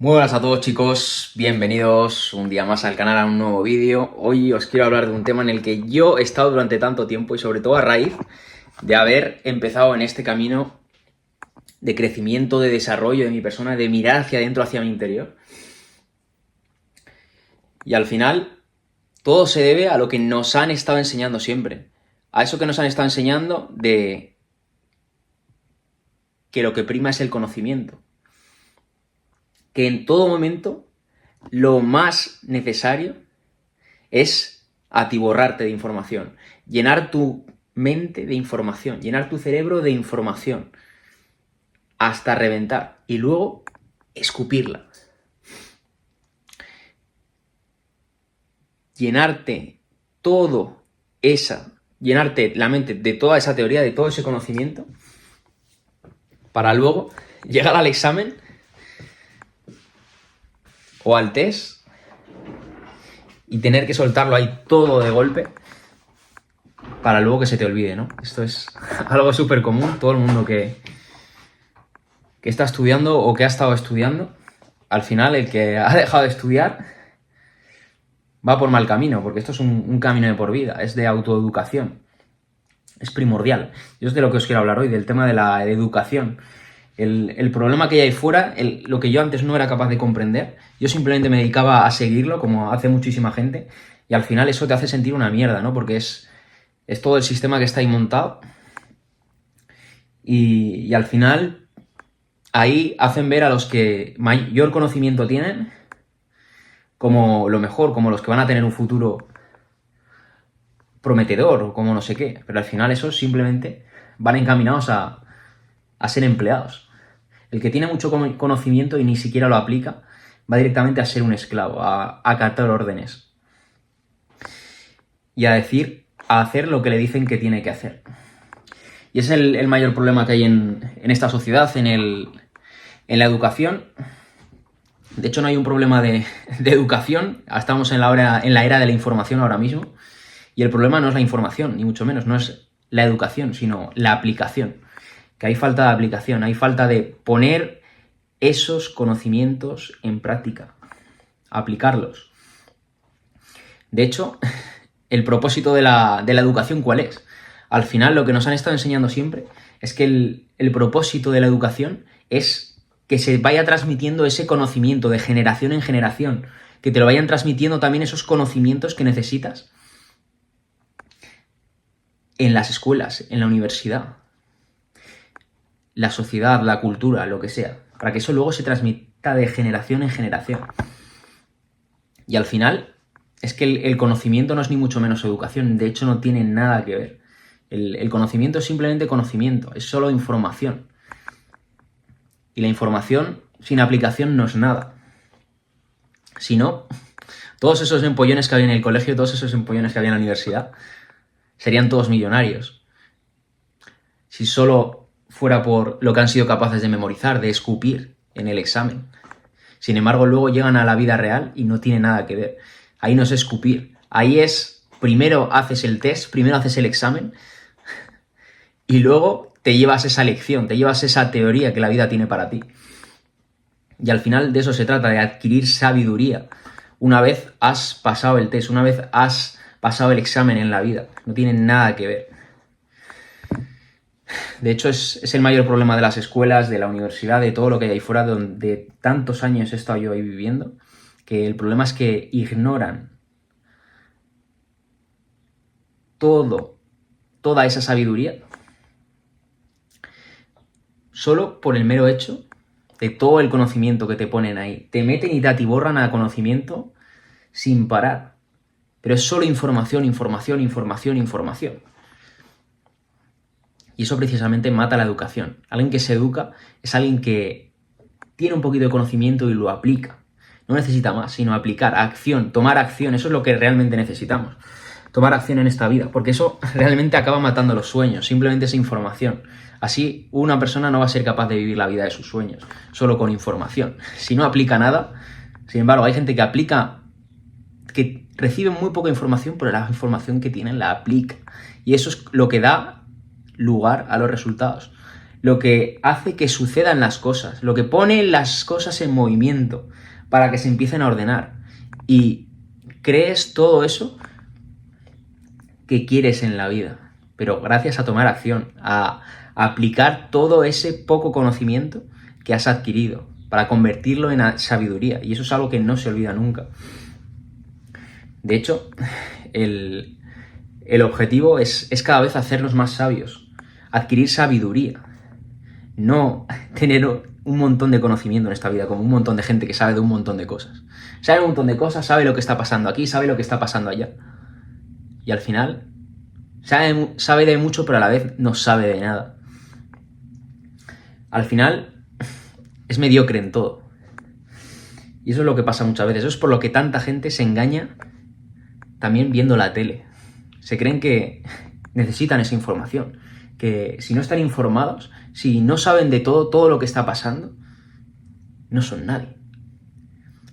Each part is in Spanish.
Muy buenas a todos, chicos, bienvenidos un día más al canal, a un nuevo vídeo. Hoy os quiero hablar de un tema en el que yo he estado durante tanto tiempo y sobre todo a raíz de haber empezado en este camino de crecimiento, de desarrollo de mi persona, de mirar hacia adentro, hacia mi interior. Y al final, todo se debe a lo que nos han estado enseñando siempre. A eso que nos han estado enseñando de que lo que prima es el conocimiento. Que en todo momento lo más necesario es atiborrarte de información, llenar tu mente de información, llenar tu cerebro de información hasta reventar y luego escupirla. Llenarte llenarte la mente de toda esa teoría, de todo ese conocimiento, para luego llegar al examen o al test y tener que soltarlo ahí todo de golpe para luego que se te olvide, ¿no? Esto es algo súper común. Todo el mundo que está estudiando o que ha estado estudiando, al final el que ha dejado de estudiar va por mal camino, porque esto es un camino de por vida, es de autoeducación, es primordial. Yo es de lo que os quiero hablar hoy, del tema de la educación. El problema que hay ahí fuera, lo que yo antes no era capaz de comprender, yo simplemente me dedicaba a seguirlo, como hace muchísima gente, y al final eso te hace sentir una mierda, ¿no? Porque es todo el sistema que está ahí montado, y al final ahí hacen ver a los que mayor conocimiento tienen como lo mejor, como los que van a tener un futuro prometedor, o como no sé qué, pero al final esos simplemente van encaminados a ser empleados. El que tiene mucho conocimiento y ni siquiera lo aplica, va directamente a ser un esclavo, a acatar órdenes. Y a hacer lo que le dicen que tiene que hacer. Y ese es el mayor problema que hay en esta sociedad, en la educación. De hecho, no hay un problema de educación. Estamos en la era de la información ahora mismo. Y el problema no es la información, ni mucho menos. No es la educación, sino la aplicación. Que hay falta de aplicación, hay falta de poner esos conocimientos en práctica, aplicarlos. De hecho, el propósito de la educación, ¿cuál es? Al final, lo que nos han estado enseñando siempre es que el propósito de la educación es que se vaya transmitiendo ese conocimiento de generación en generación, que te lo vayan transmitiendo también esos conocimientos que necesitas en las escuelas, en la universidad, la sociedad, la cultura, lo que sea, para que eso luego se transmita de generación en generación. Y al final, es que el conocimiento no es ni mucho menos educación, de hecho no tiene nada que ver. El conocimiento es simplemente conocimiento, es solo información. Y la información sin aplicación no es nada. Si no, todos esos empollones que había en el colegio, todos esos empollones que había en la universidad, serían todos millonarios. Si solo fuera por lo que han sido capaces de memorizar, de escupir en el examen. Sin embargo, luego llegan a la vida real y no tiene nada que ver. Ahí no es escupir. Ahí es, primero haces el test, primero haces el examen y luego te llevas esa lección, te llevas esa teoría que la vida tiene para ti. Y al final de eso se trata, de adquirir sabiduría. Una vez has pasado el test, una vez has pasado el examen en la vida. No tiene nada que ver. De hecho, es el mayor problema de las escuelas, de la universidad, de todo lo que hay ahí fuera, donde tantos años he estado yo ahí viviendo, que el problema es que ignoran toda esa sabiduría solo por el mero hecho de todo el conocimiento que te ponen ahí. Te meten y te atiborran a conocimiento sin parar. Pero es solo información, información, información, información. Y eso precisamente mata la educación. Alguien que se educa es alguien que tiene un poquito de conocimiento y lo aplica. No necesita más, sino aplicar, acción, tomar acción. Eso es lo que realmente necesitamos. Tomar acción en esta vida, porque eso realmente acaba matando los sueños, simplemente esa información. Así una persona no va a ser capaz de vivir la vida de sus sueños, solo con información. Si no aplica nada, sin embargo, hay gente que aplica, que recibe muy poca información, pero la información que tienen la aplica. Y eso es lo que da lugar a los resultados. lo que hace que sucedan las cosas, lo que pone las cosas en movimiento para que se empiecen a ordenar. Y crees todo eso que quieres en la vida, pero gracias a tomar acción, a aplicar todo ese poco conocimiento que has adquirido para convertirlo en sabiduría. Y eso es algo que no se olvida nunca. De hecho, el objetivo es cada vez hacernos más sabios, adquirir sabiduría, no tener un montón de conocimiento en esta vida, como un montón de gente que sabe de un montón de cosas. Sabe un montón de cosas, sabe lo que está pasando aquí, sabe lo que está pasando allá. Y al final sabe de mucho, pero a la vez no sabe de nada. Al final es mediocre en todo. Y eso es lo que pasa muchas veces. Eso es por lo que tanta gente se engaña también viendo la tele. Se creen que necesitan esa información. Que si no están informados, si no saben de todo lo que está pasando, no son nadie.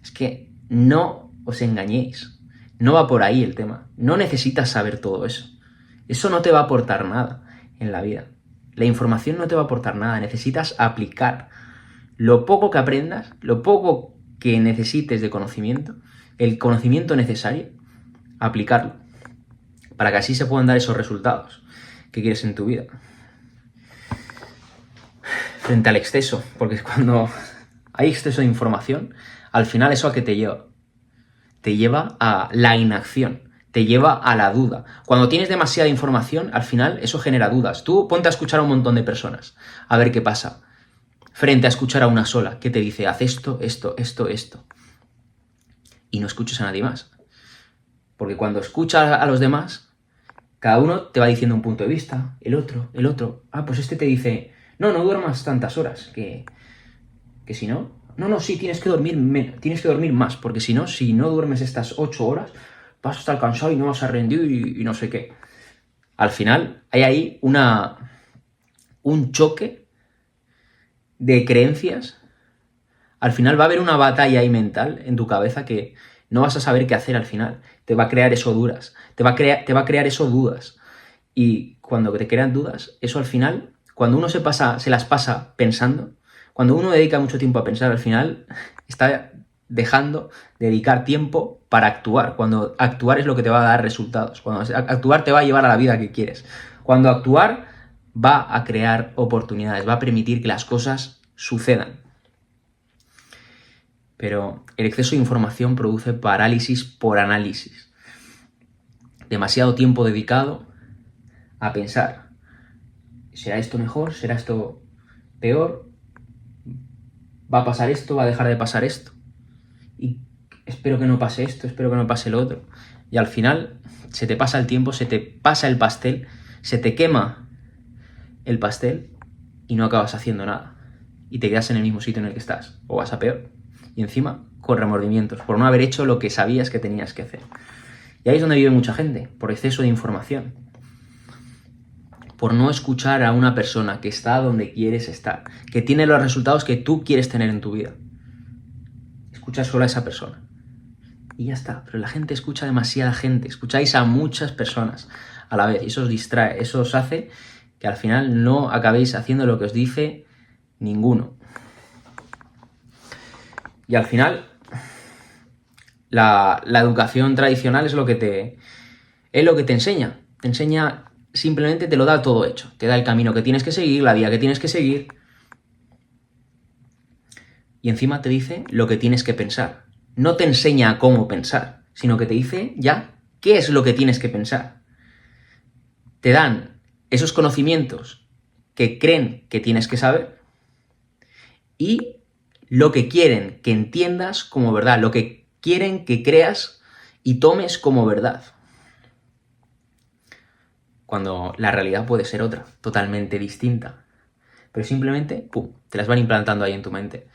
Es que no os engañéis. No va por ahí el tema. No necesitas saber todo eso. Eso no te va a aportar nada en la vida. La información no te va a aportar nada. Necesitas aplicar lo poco que aprendas, lo poco que necesites de conocimiento, el conocimiento necesario, aplicarlo, para que así se puedan dar esos resultados que quieres en tu vida. Frente al exceso, porque cuando hay exceso de información, al final eso a qué te lleva. Te lleva a la inacción, te lleva a la duda. Cuando tienes demasiada información, al final eso genera dudas. Tú ponte a escuchar a un montón de personas, a ver qué pasa, frente a escuchar a una sola, que te dice, haz esto, y no escuches a nadie más. Porque cuando escuchas a los demás, cada uno te va diciendo un punto de vista, el otro. Ah, pues este te dice, no duermas tantas horas, que si no... No, sí, tienes que dormir más, porque si no duermes estas 8 horas, vas a estar cansado y no vas a rendir y no sé qué. Al final hay ahí un choque de creencias. Al final va a haber una batalla ahí mental en tu cabeza que no vas a saber qué hacer al final. Te va a crear eso dudas. Te va a crear eso dudas. Y cuando te crean dudas, eso al final, cuando uno se las pasa pensando, cuando uno dedica mucho tiempo a pensar, al final está dejando de dedicar tiempo para actuar. Cuando actuar es lo que te va a dar resultados. Cuando actuar te va a llevar a la vida que quieres. Cuando actuar va a crear oportunidades, va a permitir que las cosas sucedan. Pero el exceso de información produce parálisis por análisis. Demasiado tiempo dedicado a pensar. ¿Será esto mejor? ¿Será esto peor? ¿Va a pasar esto? ¿Va a dejar de pasar esto? Y espero que no pase esto, espero que no pase lo otro. Y al final se te pasa el tiempo, se te pasa el pastel, se te quema el pastel y no acabas haciendo nada. Y te quedas en el mismo sitio en el que estás. O vas a peor. Y encima con remordimientos por no haber hecho lo que sabías que tenías que hacer. Y ahí es donde vive mucha gente, por exceso de información. Por no escuchar a una persona que está donde quieres estar, que tiene los resultados que tú quieres tener en tu vida. Escucha solo a esa persona. Y ya está. Pero la gente escucha a demasiada gente. Escucháis a muchas personas a la vez. Y eso os distrae. Eso os hace que al final no acabéis haciendo lo que os dice ninguno. Y al final, la educación tradicional es lo que te enseña. Te enseña, simplemente te lo da todo hecho. Te da el camino que tienes que seguir, la vía que tienes que seguir. Y encima te dice lo que tienes que pensar. No te enseña cómo pensar, sino que te dice ya qué es lo que tienes que pensar. Te dan esos conocimientos que creen que tienes que saber y lo que quieren que entiendas como verdad, lo que quieren que creas y tomes como verdad. Cuando la realidad puede ser otra, totalmente distinta. Pero simplemente, ¡pum!, te las van implantando ahí en tu mente.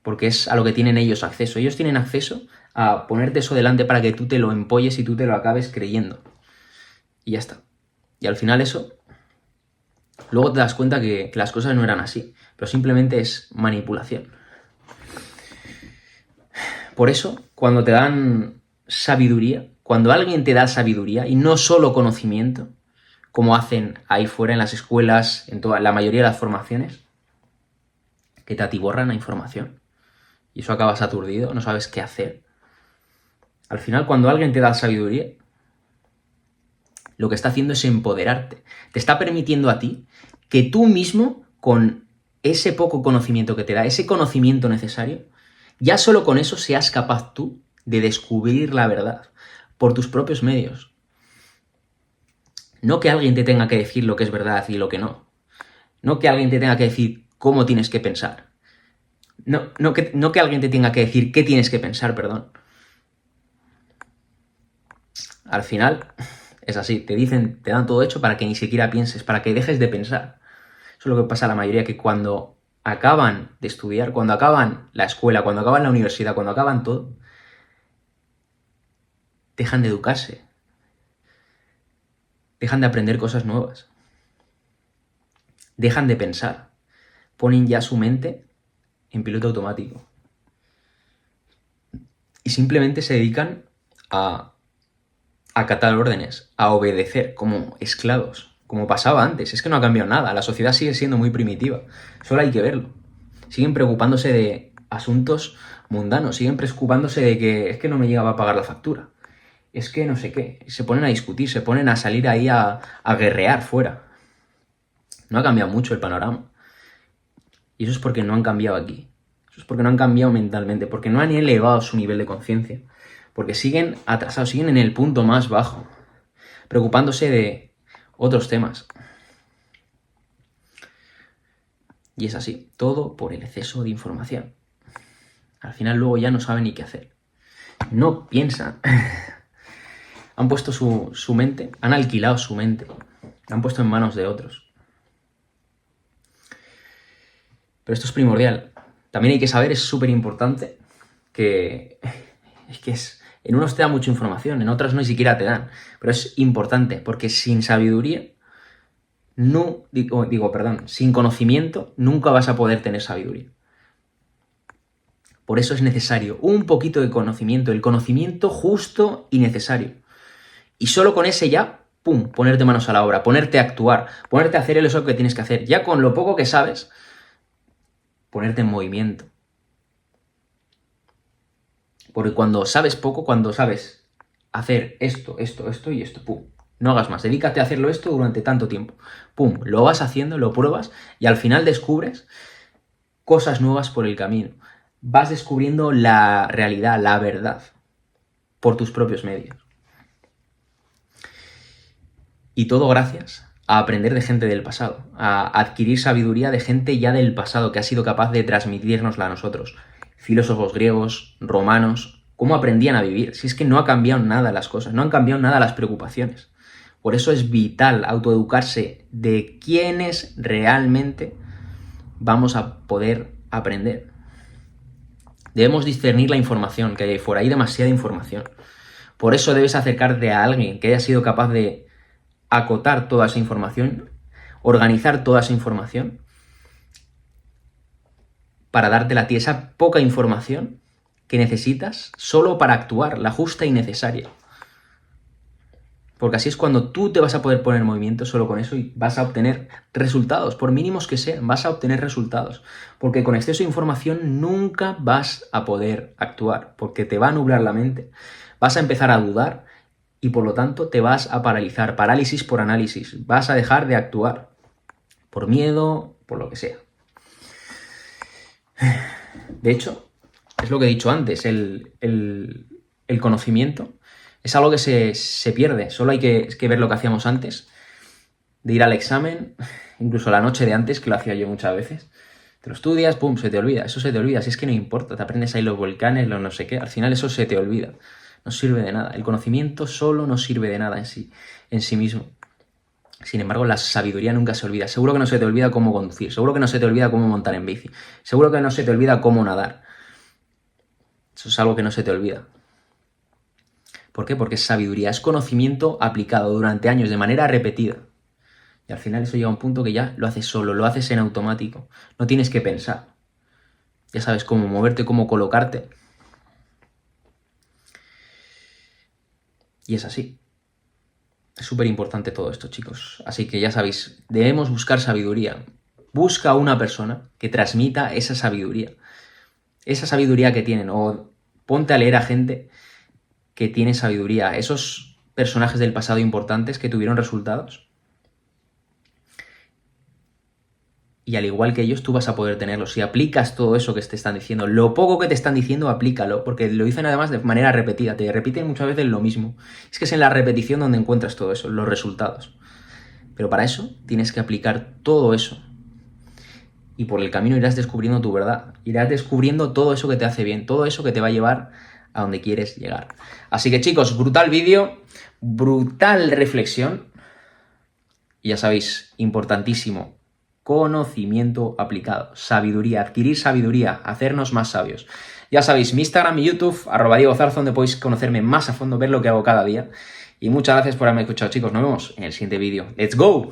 Porque es a lo que tienen ellos acceso. Ellos tienen acceso a ponerte eso delante para que tú te lo empolles y tú te lo acabes creyendo. Y ya está. Y al final eso, luego te das cuenta que las cosas no eran así. Pero simplemente es manipulación. Por eso, cuando te dan sabiduría, cuando alguien te da sabiduría, y no solo conocimiento, como hacen ahí fuera en las escuelas, en toda la mayoría de las formaciones, que te atiborran la información. Y eso acabas aturdido, no sabes qué hacer. Al final, cuando alguien te da sabiduría, lo que está haciendo es empoderarte. Te está permitiendo a ti que tú mismo, con ese poco conocimiento que te da, ese conocimiento necesario, ya solo con eso seas capaz tú de descubrir la verdad por tus propios medios. No que alguien te tenga que decir lo que es verdad y lo que no. No que alguien te tenga que decir cómo tienes que pensar. No que alguien te tenga que decir qué tienes que pensar, perdón. Al final es así, te dan todo hecho para que ni siquiera pienses, para que dejes de pensar. Eso es lo que pasa a la mayoría, que cuando acaban de estudiar, cuando acaban la escuela, cuando acaban la universidad, cuando acaban todo, dejan de educarse, dejan de aprender cosas nuevas, dejan de pensar, ponen ya su mente en piloto automático y simplemente se dedican a acatar órdenes, a obedecer como esclavos, como pasaba antes. Es que no ha cambiado nada, la sociedad sigue siendo muy primitiva, solo hay que verlo. Siguen preocupándose de asuntos mundanos, siguen preocupándose de que es que no me llegaba a pagar la factura, es que no sé qué, se ponen a discutir, se ponen a salir ahí a guerrear fuera. No ha cambiado mucho el panorama. Y eso es porque no han cambiado aquí. Eso es porque no han cambiado mentalmente, porque no han elevado su nivel de conciencia, porque siguen atrasados, siguen en el punto más bajo, preocupándose de otros temas. Y es así, todo por el exceso de información. Al final luego ya no saben ni qué hacer. No piensan. Han puesto su mente, han alquilado su mente, la han puesto en manos de otros. Pero esto es primordial. También hay que saber, es súper importante, que en unos te da mucha información, en otras no ni siquiera te dan. Pero es importante, porque sin sabiduría, sin conocimiento, nunca vas a poder tener sabiduría. Por eso es necesario un poquito de conocimiento, el conocimiento justo y necesario. Y solo con ese ya, ¡pum!, ponerte manos a la obra, ponerte a actuar, ponerte a hacer eso que tienes que hacer. Ya con lo poco que sabes, ponerte en movimiento. Porque cuando sabes poco, cuando sabes hacer esto y esto, ¡pum!, no hagas más, dedícate a hacerlo esto durante tanto tiempo. ¡Pum!, lo vas haciendo, lo pruebas y al final descubres cosas nuevas por el camino. Vas descubriendo la realidad, la verdad, por tus propios medios. Y todo gracias a aprender de gente del pasado, a adquirir sabiduría de gente ya del pasado que ha sido capaz de transmitírnosla a nosotros. Filósofos griegos, romanos, cómo aprendían a vivir. Si es que no ha cambiado nada las cosas, no han cambiado nada las preocupaciones. Por eso es vital autoeducarse de quiénes realmente vamos a poder aprender. Debemos discernir la información que hay ahí fuera, hay demasiada información. Por eso debes acercarte a alguien que haya sido capaz de acotar toda esa información, organizar toda esa información, para dártela a ti, esa poca información que necesitas solo para actuar, la justa y necesaria. Porque así es cuando tú te vas a poder poner en movimiento solo con eso y vas a obtener resultados, por mínimos que sean, vas a obtener resultados. Porque con exceso de información nunca vas a poder actuar, porque te va a nublar la mente, vas a empezar a dudar y por lo tanto te vas a paralizar, parálisis por análisis, vas a dejar de actuar, por miedo, por lo que sea. De hecho, es lo que he dicho antes, el conocimiento es algo que se pierde, solo hay que ver lo que hacíamos antes, de ir al examen, incluso la noche de antes, que lo hacía yo muchas veces. Te lo estudias, pum, se te olvida, eso se te olvida, si es que no importa, te aprendes ahí los volcanes, los no sé qué, al final eso se te olvida, no sirve de nada, el conocimiento solo no sirve de nada en sí mismo. Sin embargo, la sabiduría nunca se olvida. Seguro que no se te olvida cómo conducir, seguro que no se te olvida cómo montar en bici, seguro que no se te olvida cómo nadar. Eso es algo que no se te olvida. ¿Por qué? Porque es sabiduría, es conocimiento aplicado durante años de manera repetida. Y al final eso llega a un punto que ya lo haces solo, lo haces en automático. No tienes que pensar. Ya sabes cómo moverte, cómo colocarte. Y es así. Es súper importante todo esto, chicos. Así que ya sabéis, debemos buscar sabiduría. Busca una persona que transmita esa sabiduría que tienen, o ponte a leer a gente que tiene sabiduría, esos personajes del pasado importantes que tuvieron resultados. Y al igual que ellos, tú vas a poder tenerlos. Si aplicas todo eso que te están diciendo, lo poco que te están diciendo, aplícalo, porque lo dicen además de manera repetida, te repiten muchas veces lo mismo. Es que es en la repetición donde encuentras todo eso, los resultados. Pero para eso tienes que aplicar todo eso. Y por el camino irás descubriendo tu verdad. Irás descubriendo todo eso que te hace bien, todo eso que te va a llevar a donde quieres llegar. Así que chicos, brutal vídeo, brutal reflexión. Y ya sabéis, importantísimo, conocimiento aplicado, sabiduría, adquirir sabiduría, hacernos más sabios. Ya sabéis, mi Instagram y YouTube, @DiegoZarzo, donde podéis conocerme más a fondo, ver lo que hago cada día. Y muchas gracias por haberme escuchado, chicos. Nos vemos en el siguiente vídeo. ¡Let's go!